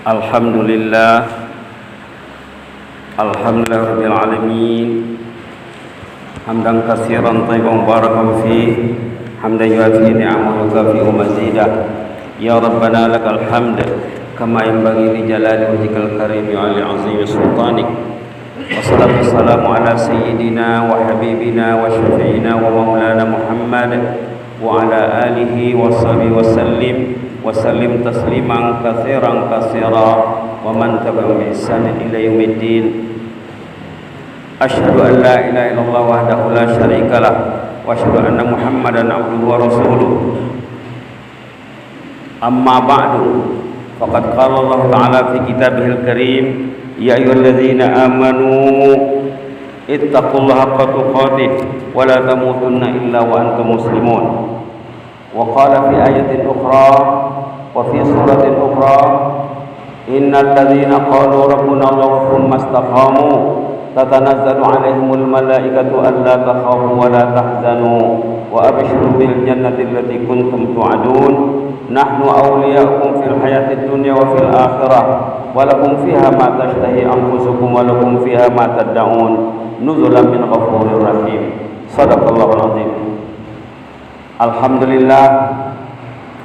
Alhamdulillah, alhamdulillah rabbil alamin. Hamdan katsiran thayyiban mubarakan fi, hamdan yuafi ni'amahu wa yukafi'u mazidah. Ya Rabbana lakal hamd kama yanbaghi li jalali wajhikal karim wa li 'azimi sultanik. Wassalatu wassalamu ala sayyidina wa habibina wa syafi'ina wa maulana Muhammad wa ala alihi wa sahbihi wa sallim tasliman katsiran katsira wa man tabi'ahum bi ihsanin ila yaumiddin. Asyhadu an la ilaha illallah wahdahu la syarikalah wa asyhadu anna Muhammadan abduhu wa rasuluh. Amma ba'du, faqad qala Allah ta'ala fi kitabihil karim, ya ayyuhalladzina amanu ittaqullaha haqqa tuqatih wa la tamutunna illa wa antum muslimun. Wa qala fi ayatin ukhra wa fi suratin ukhra, innal ladzina qalu rabbuna Allah tsumma istaqamu tatanazzalu 'alaihimul malaikatu alla takhafu wa la tahzanu wa abshiru bil jannati allati kuntum tu'adun nahnu awliya'ukum fil hayatid dunya wa fil akhirah wa lakum fiha ma tashtahi anfusukum wa lakum fiha ma tad'un nuzulan min ghafurir rahim. Shadaqallahul azim. Alhamdulillah,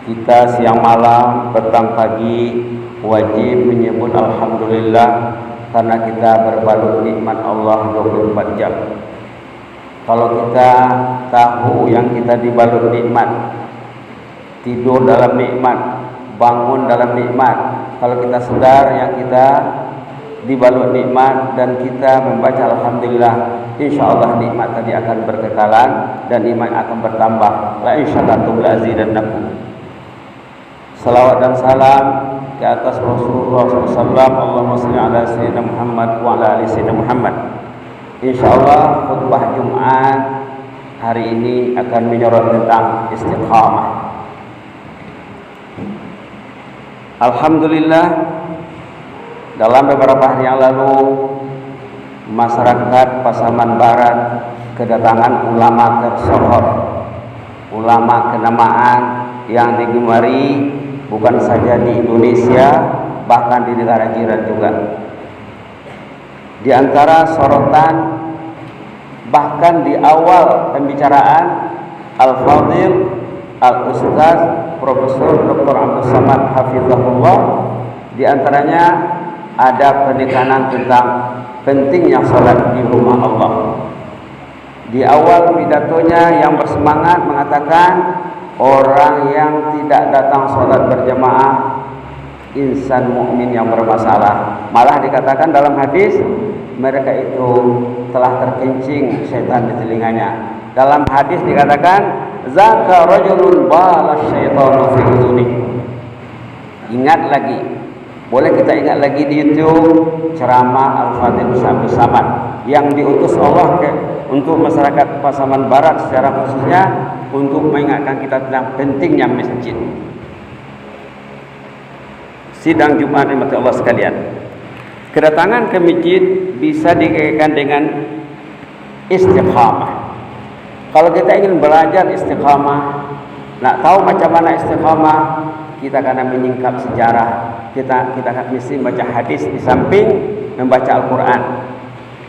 kita siang malam, petang pagi wajib menyebut alhamdulillah karena kita berbalut nikmat Allah 24 jam. Kalau kita tahu yang kita dibalut nikmat, tidur dalam nikmat, bangun dalam nikmat, kalau kita sadar yang kita dibalut nikmat dan kita membaca alhamdulillah, insyaallah nikmat tadi akan berkekalan dan nikmat akan bertambah. La in syakartum la azidannakum. Salawat dan salam ke atas Rasulullah SAW. Allahumma shalli ala sayyidina Muhammad wa ala ali sayyidina Muhammad. Insyaallah khutbah Jumat hari ini akan menyorot tentang istiqamah. Alhamdulillah, dalam beberapa hari yang lalu masyarakat Pasaman Barat kedatangan ulama tersohor, ulama kenamaan yang digemari bukan saja di Indonesia, bahkan di negara jiran juga. Di antara sorotan, bahkan di awal pembicaraan, Al-Fadhil Al-Ustaz Profesor Dr. Abdul Samad Hafizahullah, di antaranya ada penekanan tentang pentingnya salat di rumah Allah. Di awal pidatonya yang bersemangat mengatakan orang yang tidak datang salat berjamaah insan mukmin yang bermasalah. Malah dikatakan dalam hadis mereka itu telah terkencing syaitan di telinganya. Dalam hadis dikatakan zaka rajulun bala syaitanu fi udhuni. Ingat lagi, boleh kita ingat lagi di YouTube ceramah Al-Fadhil Abdul Samad yang diutus Allah untuk masyarakat Pasaman Barat secara khususnya untuk mengingatkan kita tentang pentingnya masjid. Sidang Jumat rahmati Allah sekalian, kedatangan ke masjid bisa dikaitkan dengan istiqamah. Kalau kita ingin belajar istiqamah, nak tahu macam mana istiqamah, kita akan menyingkap sejarah. Kita mesti membaca hadis di samping membaca Al-Quran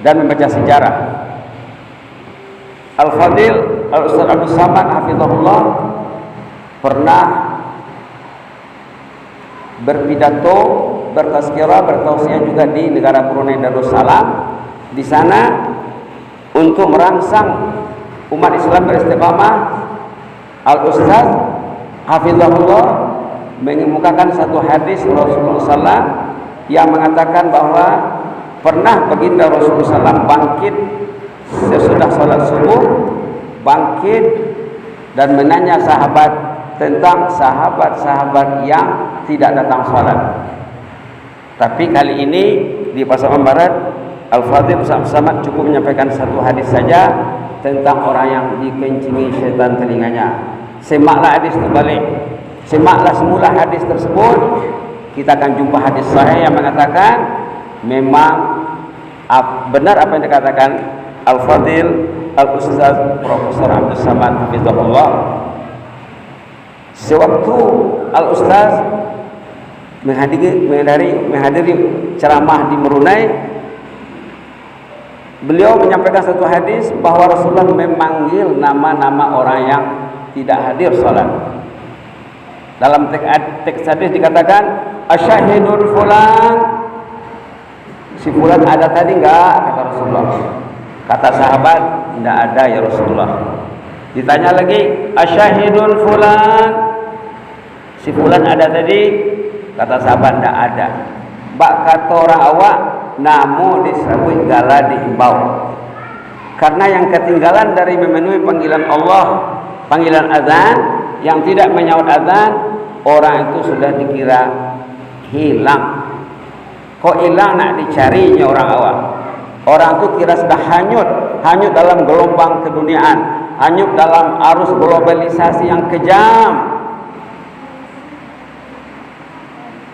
dan membaca sejarah. Al-Fadhil Al-Ustaz Abdul Samad Hafizahullah pernah berpidato, bertazkirah, bertausiah juga di negara Brunei Darussalam. Di sana untuk merangsang umat Islam beristiqamah, Al-Ustaz Hafizahullah mengemukakan satu hadis Rasulullah SAW yang mengatakan bahwa pernah baginda Rasulullah SAW bangkit sesudah salat subuh, bangkit dan menanya sahabat tentang sahabat-sahabat yang tidak datang salat. Tapi kali ini di Pasaman Barat, Al-Fadhil Samad cukup menyampaikan satu hadis saja tentang orang yang dikencingi syaitan telinganya. Semaklah hadis terbalik, semaklah semula hadis tersebut. Kita akan jumpa hadis sahih yang mengatakan memang benar apa yang dikatakan Al-Fadhil Al-Ustaz Profesor Abdul Samad Hafizahullah. Sewaktu Al-Ustaz menghadiri ceramah di Brunei. Beliau menyampaikan satu hadis bahwa Rasulullah memanggil nama-nama orang yang tidak hadir salat. Dalam teks hadis dikatakan asyhadul fulan, si fulan ada tadi enggak, kata Rasulullah. Kata sahabat, tidak ada ya Rasulullah. Ditanya lagi, asyhadul fulan, si fulan ada tadi, kata sahabat tidak ada. Bak kata orang awak, namu disebut gala dihimbau. Karena yang ketinggalan dari memenuhi panggilan Allah, panggilan azan, yang tidak menyaut azan, orang itu sudah dikira hilang. Kok hilang nak dicarinya orang awam. Orang itu kira sudah hanyut dalam gelombang keduniaan, hanyut dalam arus globalisasi yang kejam.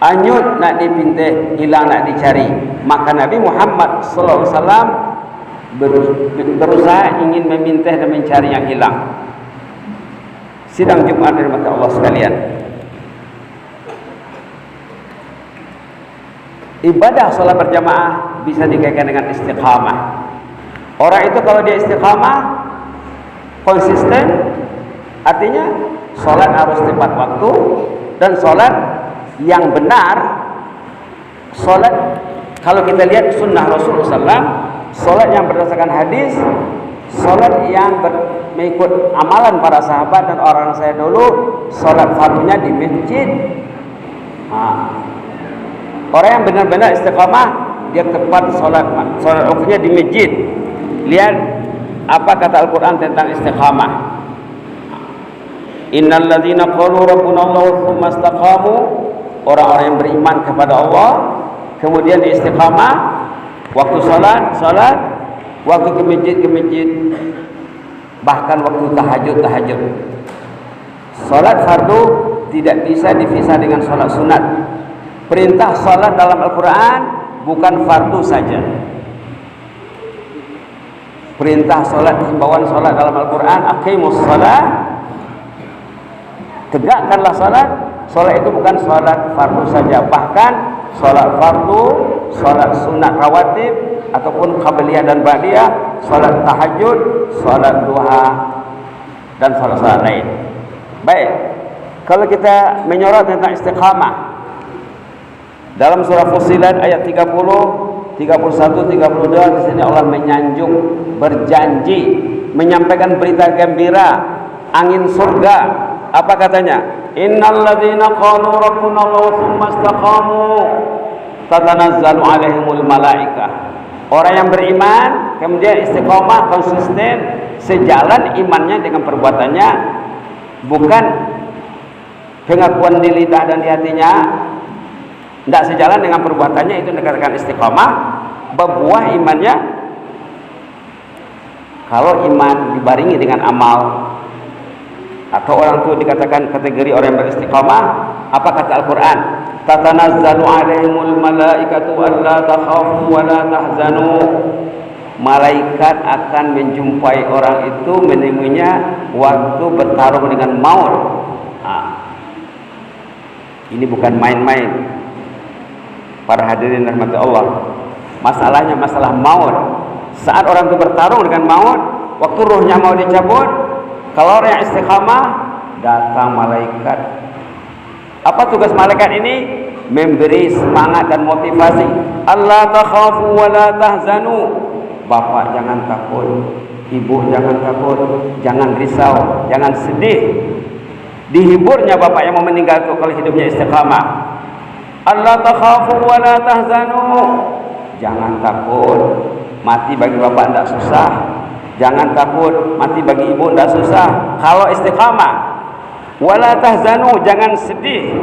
Hanyut nak dipintih, hilang nak dicari. Maka Nabi Muhammad sallallahu alaihi wasallam berusaha ingin memintih dan mencari yang hilang. Sidang Jumat dirahmati Allah sekalian. Ibadah salat berjamaah bisa dikaitkan dengan istiqamah. Orang itu kalau dia istiqamah, konsisten, artinya salat harus tepat waktu, dan salat yang benar. Salat kalau kita lihat sunnah Rasulullah SAW, salat yang berdasarkan hadis, salat yang mengikut amalan para sahabat dan orang saya dulu, salat fardunya di masjid. Orang yang benar-benar istiqamah, dia tepat salat waktunya di masjid. Lihat apa kata Al-Quran tentang istiqamah. Innal ladzina qalu rabbuna Allah tsumma istaqamu, orang-orang yang beriman kepada Allah kemudian istiqamah, waktu salat, waktu ke masjid, bahkan waktu tahajud. Salat fardu tidak bisa dipisah dengan salat sunat. Perintah salat dalam Al-Quran bukan fardu saja. Perintah salat, himbauan salat dalam Al-Quran, aqimus salat, tegakkanlah salat. Salat itu bukan salat fardu saja, bahkan salat fardu, salat sunat rawatib ataupun qabliyah dan ba'diyah, salat tahajud, salat duha, dan salat lain. Baik, kalau kita menyorot tentang istiqamah dalam surah Fussilat ayat 30, 31, 32, di sini Allah menyanjung, berjanji, menyampaikan berita gembira, angin surga. Apa katanya? Innal ladzina qalu rabbuna Allah tsumma istaqamu tatanazzalu alaihimul malaikah. Orang yang beriman kemudian istiqomah, konsisten, sejalan imannya dengan perbuatannya, bukan pengakuan di lidah dan di hatinya, tidak sejalan dengan perbuatannya, itu dikatakan istiqomah. Berbuah imannya. Kalau iman dibaringi dengan amal, atau orang itu dikatakan kategori orang yang beristiqamah, apa kata Al-Quran? Tatanazzalu alaihimul malaikatu alla takhafu wa la tahzanu. Malaikat akan menjumpai orang itu, menemuinya waktu bertarung dengan maut. Ini bukan main-main. Para hadirin rahmati Allah, masalahnya masalah maut. Saat orang itu bertarung dengan maut, waktu ruhnya mau dicabut, kalau orang yang istiqamah, datang malaikat. Apa tugas malaikat ini? Memberi semangat dan motivasi. Allah takhafu wa la tahzanu. Bapak jangan takut, ibu jangan takut, jangan risau, jangan sedih. Dihiburnya bapak yang mau meninggal itu kalau hidupnya istiqamah. Allah takhafu wa la tahzanu. Jangan takut, mati bagi bapak tidak susah. Jangan takut, mati bagi ibu tidak susah kalau istiqamah. Wala tahzanu, jangan sedih.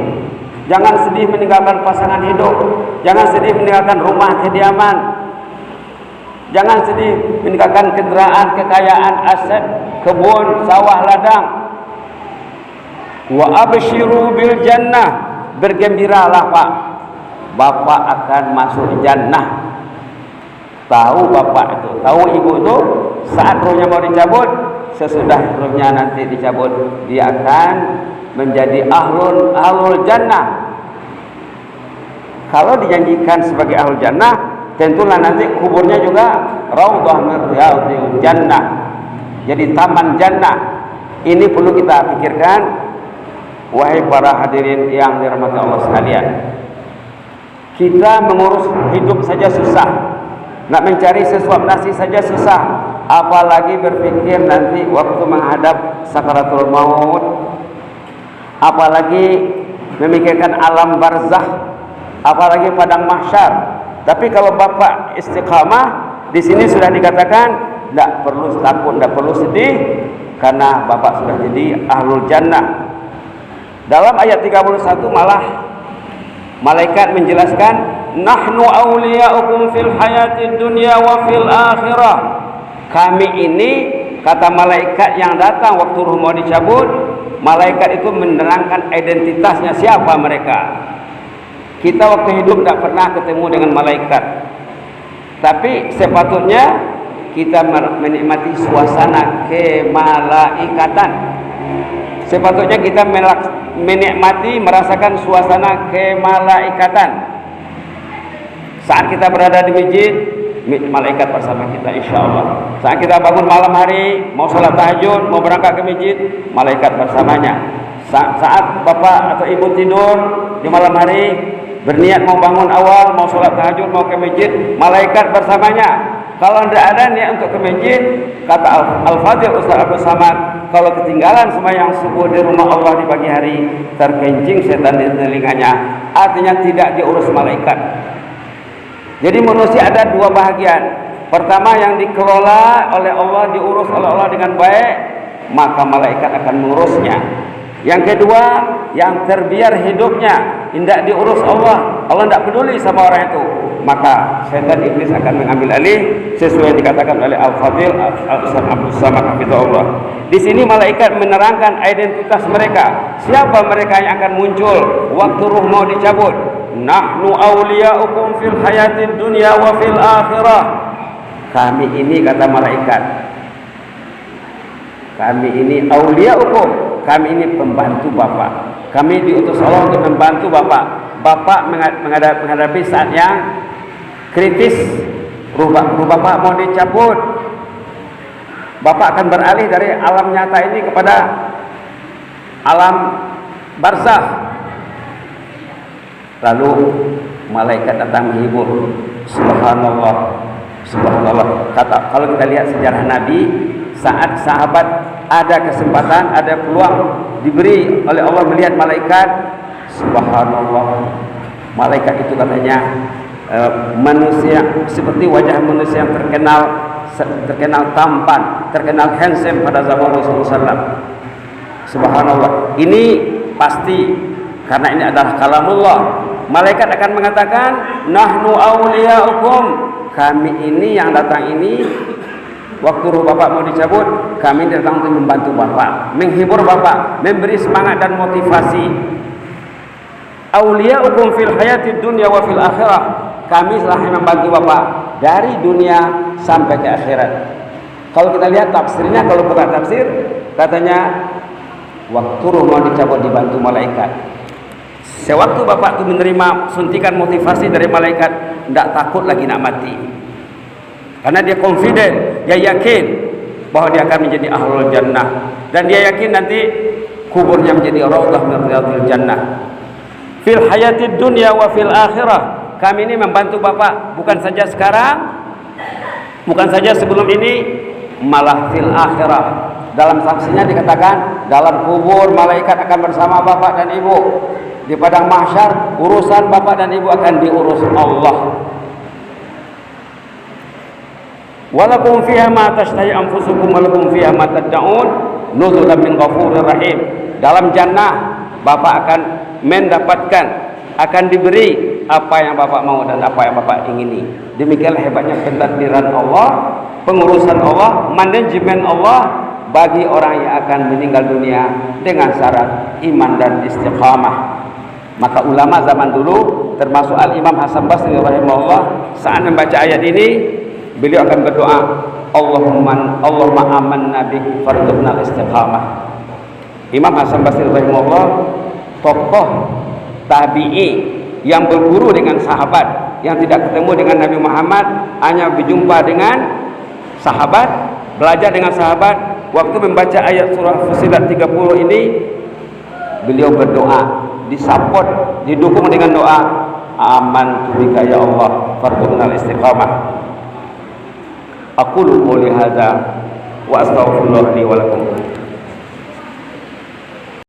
Jangan sedih meninggalkan pasangan hidup. Jangan sedih meninggalkan rumah kediaman. Jangan sedih meninggalkan kendaraan, kekayaan, aset, kebun, sawah, ladang. Wa abshiru bil jannah, bergembiralah Pak, bapak akan masuk jannah. Tahu bapak itu, tahu ibu itu, saat rohnya mau dicabut, sesudah rohnya nanti dicabut, dia akan menjadi ahlul jannah. kalau dijanjikan sebagai ahlul jannah, tentulah nanti kuburnya juga raudhah min riyadhil jannah, jadi taman jannah. Ini perlu kita pikirkan, wahai para hadirin yang dirahmati Allah sekalian. Kita mengurus hidup saja susah, nak mencari sesuap nasi saja susah, apalagi berpikir nanti waktu menghadap sakaratul maut, apalagi memikirkan alam barzakh, apalagi padang mahsyar. Tapi kalau bapak istiqamah, di sini sudah dikatakan tidak perlu takut, tidak perlu sedih, karena bapak sudah jadi ahlul jannah. Dalam ayat 31 malah malaikat menjelaskan, nahnu awliya'ukum fil hayatid dunya wa fil akhirah. Kami ini, kata malaikat yang datang waktu ruh mau dicabut, malaikat itu menerangkan identitasnya siapa mereka. Kita waktu hidup tidak pernah ketemu dengan malaikat, tapi sepatutnya kita menikmati suasana kemalaikatan. Sepatutnya kita menikmati, merasakan suasana kemalaikatan. Saat kita berada di masjid, malaikat bersama kita, insya Allah. Saat kita bangun malam hari, mau sholat tahajud, mau berangkat ke masjid, malaikat bersamanya. Saat bapak atau ibu tidur di malam hari, berniat mau bangun awal, mau sholat tahajud, mau ke masjid, malaikat bersamanya. Kalau tidak ada niat untuk ke masjid, kata Al-Fadhil Ustaz Abdul Samad, kalau ketinggalan sembahyang subuh di rumah Allah di pagi hari, terkencing setan di telinganya, artinya tidak diurus malaikat. Jadi manusia ada dua bahagian. Pertama, yang dikelola oleh Allah, diurus oleh Allah dengan baik, maka malaikat akan mengurusnya. Yang kedua, yang terbiar hidupnya, tidak diurus Allah, Allah tidak peduli sama orang itu, maka setan iblis akan mengambil alih, sesuai yang dikatakan oleh Al-Fadhil Al-Ustaz Abdul Samad hafizahullah. Di sini malaikat menerangkan identitas mereka, siapa mereka yang akan muncul waktu ruh mau dicabut. Nahnu awliya'ukum fil hayatid dunya wa fil akhirah. Kami ini, kata malaikat, kami ini awliya'ukum, kami ini pembantu bapak. Kami diutus Allah untuk membantu bapak. Bapak menghadapi saat yang kritis, ruh bapak mau dicabut. Bapak akan beralih dari alam nyata ini kepada alam barzakh. Lalu malaikat datang menghibur. Subhanallah, subhanallah. Kata, kalau kita lihat sejarah Nabi, saat sahabat ada kesempatan, ada peluang, diberi oleh Allah melihat malaikat, subhanallah, malaikat itu katanya manusia seperti wajah manusia yang terkenal tampan, terkenal handsome pada zaman Rasulullah SAW. Subhanallah, ini pasti karena ini adalah kalamullah. Malaikat akan mengatakan, nahnu awliya'ukum, kami ini yang datang ini waktu ruh bapak mau dicabut, kami datang untuk membantu bapak, menghibur bapak, memberi semangat dan motivasi. Awliya'ukum fil hayatid dunya wa fil akhirah, kami telah membantu bapak dari dunia sampai ke akhirat. Kalau kita lihat tafsirnya, kalau buka tafsir, katanya waktu ruh mau dicabut dibantu malaikat. Sewaktu bapak itu menerima suntikan motivasi dari malaikat, tidak takut lagi nak mati. Karena dia confident, dia yakin bahwa dia akan menjadi ahlul jannah, dan dia yakin nanti kuburnya menjadi raudhah min riyadhil jannah. Fil hayatid dunya wa fil akhirah, kami ini membantu bapak bukan saja sekarang, bukan saja sebelum ini, malah fil akhirah. Dalam saksinya dikatakan, dalam kubur malaikat akan bersama bapak dan ibu. Di padang mahsyar urusan bapak dan ibu akan diurus Allah. Walakum fiha ma tashtahi anfusukum walakum fiha ma tad'un nuzulan min ghafurir rahim. Dalam jannah bapak akan mendapatkan, akan diberi apa yang bapak mau dan apa yang bapak ingini. Demikianlah hebatnya pentadbiran Allah, pengurusan Allah, manajemen Allah bagi orang yang akan meninggal dunia dengan syarat iman dan istiqamah. Maka ulama zaman dulu, termasuk Al-Imam Hasan Basri rahimahullah, saat membaca ayat ini, beliau akan berdoa, Allahumma amanna bik farzuqna istiqamah. Imam Hasan Basri rahimahullah, tokoh tabi'i yang berguru dengan sahabat, yang tidak ketemu dengan Nabi Muhammad, hanya berjumpa dengan sahabat, belajar dengan sahabat. Waktu membaca ayat surah Fussilat 30 ini, beliau berdoa, disupport, didukung dengan doa, amantu bika ya Allah farzuqnal istiqamah. Aqulu qouli hadza wa astaghfirullah li wa lakum.